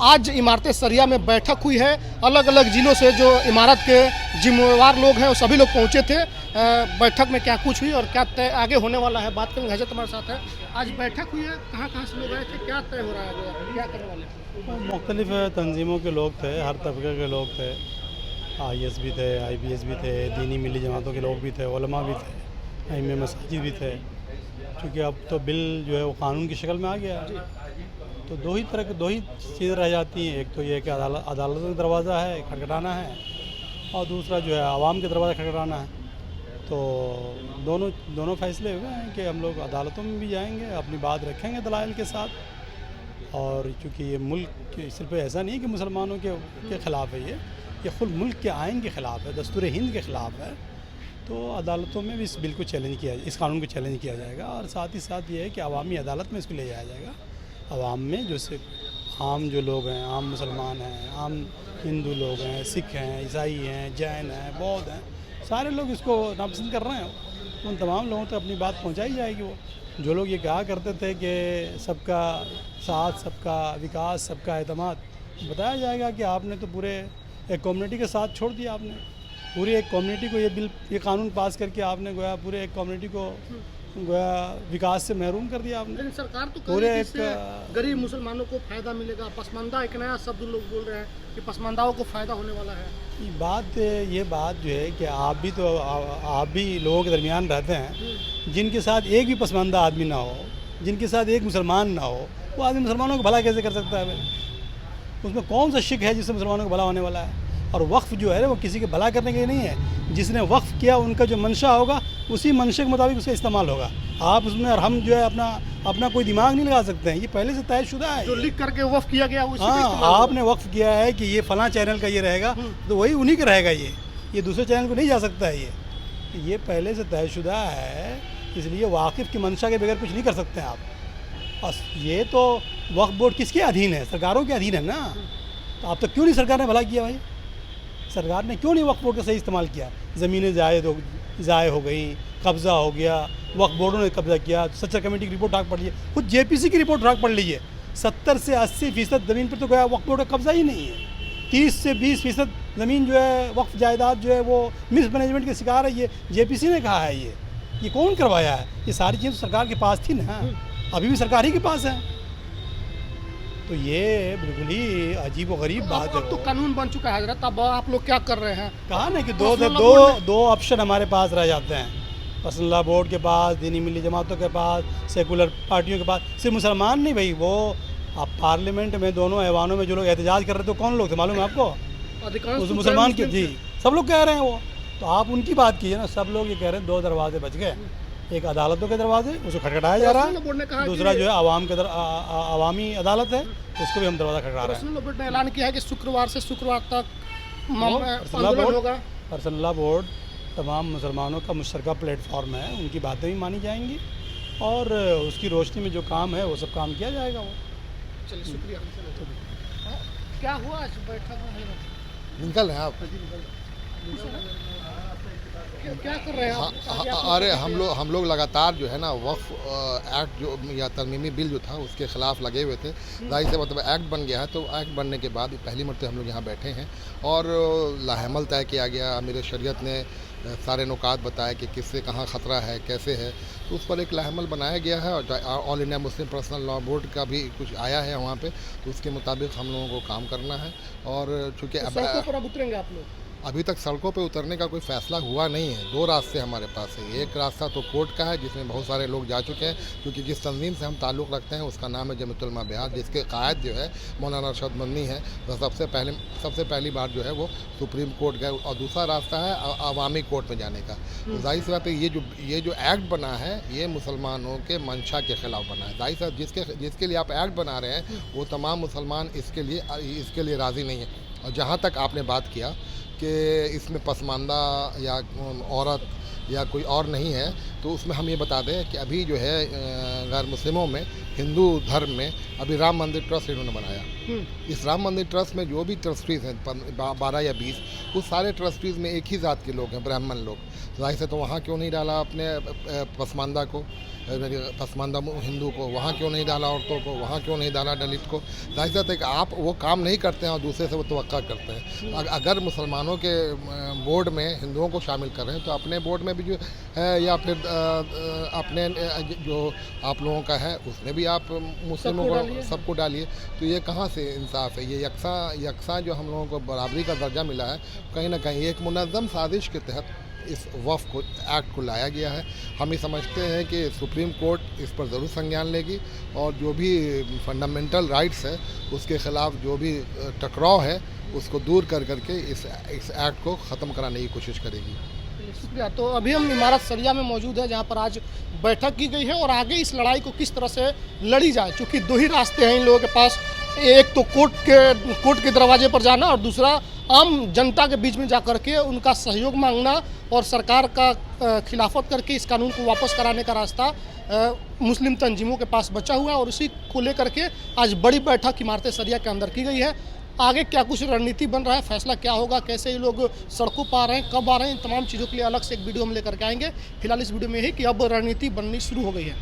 आज इमारत सरिया में बैठक हुई है। अलग अलग जिलों से जो इमारत के जिम्मेवार लोग हैं वो सभी लोग पहुंचे थे। बैठक में क्या कुछ हुई और क्या तय आगे होने वाला है, बात करेंगे। हजरत हमारे साथ है। आज बैठक हुई है, कहाँ कहाँ से लोग आए थे, क्या तय हो रहा है, क्या करने वाले हैं? मुख्तलिफ तंजीमों के लोग थे, हर तबके के लोग थे। IS भी थे, IPS भी थे, दीनी मिली जमातों के लोग भी थे, उलमा भी थे, इमाम मसाजिद भी थे। क्योंकि अब तो बिल जो है वो कानून की शक्ल में आ गया है, तो दो ही चीज़ें रह जाती हैं। एक तो ये कि अदालत का दरवाज़ा है, खटखटाना है, और दूसरा जो है आवाम के दरवाज़ा खटखटाना है। तो दोनों फैसले हुए हैं कि हम लोग अदालतों में भी जाएंगे, अपनी बात रखेंगे दलाइल के साथ। और चूँकि ये मुल्क सिर्फ ऐसा नहीं कि मुसलमानों के ख़िलाफ़ है, ये खुद मुल्क के आइन के ख़िलाफ़ है, दस्तूर हिंद के ख़िलाफ़ है। तो अदालतों में भी इस बिल को चैलेंज किया, इस कानून को चैलेंज किया जाएगा। और साथ ही साथ ये है कि अवामी अदालत में इसको ले जाया जाएगा। अवाम में जो सिर्फ आम जो लोग हैं, आम मुसलमान हैं, आम हिंदू लोग हैं, सिख हैं, ईसाई हैं, जैन हैं, बौद्ध हैं, सारे लोग इसको नापसंद कर रहे हैं। उन तमाम लोगों तक अपनी बात पहुंचाई जाएगी। वो जो लोग ये कहा करते थे कि सबका साथ, सबका विकास, सबका एतमाद, बताया जाएगा कि आपने तो पूरे एक कम्युनिटी के साथ छोड़ दिया। आपने पूरी एक कम्युनिटी को ये कानून पास करके आपने गोया पूरे एक कम्युनिटी को गोया विकास से महरूम कर दिया आपने। लेकिन सरकार तो पूरे कह रही है एक कि इससे गरीब मुसलमानों को फ़ायदा मिलेगा। पसमानदा एक नया शब्द लोग बोल रहे हैं कि पसमानदाओं को फ़ायदा होने वाला है। ये बात जो है कि आप भी लोगों के दरमियान रहते हैं, जिनके साथ एक भी पसमानदा आदमी ना हो, जिनके साथ एक मुसलमान ना हो, वो आदमी मुसलमानों को भला कैसे कर सकता है भाई? उसमें कौन सा शिक है जिससे मुसलमानों को भला होने वाला है? और वक्फ़ जो है वो किसी के भला करने के लिए नहीं है। जिसने वक्फ़ किया उनका जो मंशा होगा उसी मंशे के मुताबिक उसका इस्तेमाल होगा। आप उसमें और हम जो है अपना कोई दिमाग नहीं लगा सकते हैं। ये पहले से तयशुदा है। जो लिख करके वक्फ किया गया उसी पे हाँ, इस्तेमाल आपने वक्फ़ किया है कि ये फ़लाँ चैनल का ये रहेगा, तो वही उन्हीं का रहेगा। ये दूसरे चैनल को नहीं जा सकता है। ये पहले से तयशुदा है, इसलिए वाकिफ़ की मंशा के बगैर कुछ नहीं कर सकते हैं आप। और ये तो वक्फ बोर्ड किसके अधीन है? सरकारों के अधीन है ना। तो अब तक क्यों नहीं सरकार ने भला किया भाई? सरकार ने क्यों नहीं वक्फ बोर्ड का सही इस्तेमाल किया? ज़मीनें ज़ाय हो गई, कब्ज़ा हो गया, वक्फ बोर्डों ने कब्ज़ा किया। सच्चा कमेटी की रिपोर्ट ठाक पढ़ लीजिए, खुद JPC की रिपोर्ट ठाक पढ़ लीजिए। 70 से 80% ज़मीन पर तो गया वक्फ बोर्ड का कब्ज़ा ही नहीं है। 30 से 20% ज़मीन जो है वक्फ जायदाद जो है वो मिसमैनेजमेंट के शिकार है। ये JPC ने कहा है। ये कौन करवाया है? ये सारी चीज़ सरकार के पास थी ना, अभी भी सरकार ही के पास है। तो ये बिल्कुल ही अजीब व गरीब बात है। अब तो कानून बन चुका है हजरत, अब आप लोग क्या कर रहे हैं? कहा ना कि दो ऑप्शन हमारे पास रह जाते हैं। पर्सनल लॉ बोर्ड के पास, दीनी मिली जमातों के पास, सेकुलर पार्टियों के पास। सिर्फ मुसलमान नहीं भाई, वो आप पार्लियामेंट में दोनों ऐवानों में जो लोग एहतजाज कर रहे थे कौन लोग थे मालूम है आपको? अधिकांश उस मुसलमान के जी सब लोग कह रहे हैं वो। तो आप उनकी बात कीजिए ना। सब लोग ये कह रहे हैं 2 दरवाजे बच गए। एक अदालतों के दरवाजे, उसको खटखटाया जा रहा है। दूसरा जो है अवामी अदालत है, उसको भी हम दरवाज़ा खटखटा रहे हैं। पर्सनल बोर्ड ने ऐलान किया है कि शुक्रवार से शुक्रवार तक आंदोलन होगा। पर्सनल लॉ बोर्ड तमाम मुसलमानों का मुश्तरका प्लेटफॉर्म है, उनकी बातें भी मानी जाएंगी और उसकी रोशनी में जो काम है वो सब काम किया जाएगा। वो चलिए शुक्रिया। क्या हुआ आज बैठक में? निकल रहे हैं आप? क्या कर रहे हैं आप? अरे हम लोग लगातार जो है ना वक्फ एक्ट जो या तरमीमी बिल जो था उसके ख़िलाफ़ लगे हुए थे। जाहिर से मतलब एक्ट बन गया है, तो एक्ट बनने के बाद पहली मरतबा हम लोग यहाँ बैठे हैं और लाहमल तय किया गया। अमीर शरीयत ने सारे नुकात बताए कि किससे कहाँ ख़तरा है, कैसे है, तो उस पर एक लाहमल बनाया गया है। और all India Muslim personal law board का भी कुछ आया है वहाँ पे, तो उसके मुताबिक हम लोगों को काम करना है। और चूँकि सड़कों पर अब उतरेंगे आप लोग? अभी तक सड़कों पे उतरने का कोई फ़ैसला हुआ नहीं है। 2 रास्ते हमारे पास है। एक रास्ता तो कोर्ट का है जिसमें बहुत सारे लोग जा चुके हैं, क्योंकि जिस तंजीम से हम ताल्लुक़ रखते हैं उसका नाम है जमीयत उलमा बिहार, जिसके क़ायद जो है मौलाना अरशद मदनी है। तो सबसे पहली बार जो है वो सुप्रीम कोर्ट गए। और दूसरा रास्ता है अवामी कोर्ट में जाने का। तो जाहिर सी बात है ये जो एक्ट बना है ये मुसलमानों के मंशा के ख़िलाफ़ बना है। जाहिर सी जिसके लिए आप एक्ट बना रहे हैं वो तमाम मुसलमान इसके लिए राज़ी नहीं है। और जहाँ तक आपने बात किया कि इसमें पसमानदा या औरत या कोई और नहीं है, तो उसमें हम ये बता दें कि अभी जो है गैर मुस्लिमों में, हिंदू धर्म में अभी राम मंदिर ट्रस्ट इन्होंने बनाया। इस राम मंदिर ट्रस्ट में जो भी ट्रस्टीज़ हैं 12 या 20, उस सारे ट्रस्टीज़ में एक ही ज़ात के लोग हैं, ब्राह्मण लोग। जाहिर से तो वहाँ क्यों नहीं डाला अपने पसमानदा को? पसमानदा हिंदू को, वहाँ क्यों नहीं डाला औरतों को, वहाँ क्यों नहीं डाला दलित को। जाहिर सी बात है कि आप वो काम नहीं करते हैं और दूसरे से वो तवक्का करते हैं। अगर मुसलमानों के बोर्ड में हिंदुओं को शामिल कर रहे हैं तो अपने बोर्ड में भी जो है या फिर अपने जो आप लोगों का है उसमें भी आप मुस्लिमों को सबको डालिए। तो ये कहाँ से इंसाफ है? ये यकसा जो हम लोगों को बराबरी का दर्जा मिला है, कहीं ना कहीं एक मुनज़्ज़म साजिश के तहत इस वफ़ को एक्ट को लाया गया है। हम ये समझते हैं कि सुप्रीम कोर्ट इस पर ज़रूर संज्ञान लेगी और जो भी फंडामेंटल राइट्स है उसके ख़िलाफ़ जो भी टकराव है उसको दूर करके इस एक्ट को ख़त्म कराने की कोशिश करेगी। शुक्रिया। तो अभी हम इमारत सरिया में मौजूद है जहाँ पर आज बैठक की गई है और आगे इस लड़ाई को किस तरह से लड़ी जाए, क्योंकि दो ही रास्ते हैं इन लोगों के पास। एक तो कोर्ट के दरवाजे पर जाना और दूसरा आम जनता के बीच में जा कर के उनका सहयोग मांगना और सरकार का खिलाफत करके इस कानून को वापस कराने का रास्ता मुस्लिम तंजीमों के पास बचा हुआ है। और इसी को लेकर के आज बड़ी बैठक इमारत सरिया के अंदर की गई है। आगे क्या कुछ रणनीति बन रहा है, फैसला क्या होगा, कैसे ये लोग सड़कों पर आ रहे हैं, कब आ रहे हैं, इन तमाम चीज़ों के लिए अलग से एक वीडियो हम लेकर के आएंगे। फिलहाल इस वीडियो में ही कि अब रणनीति बननी शुरू हो गई है।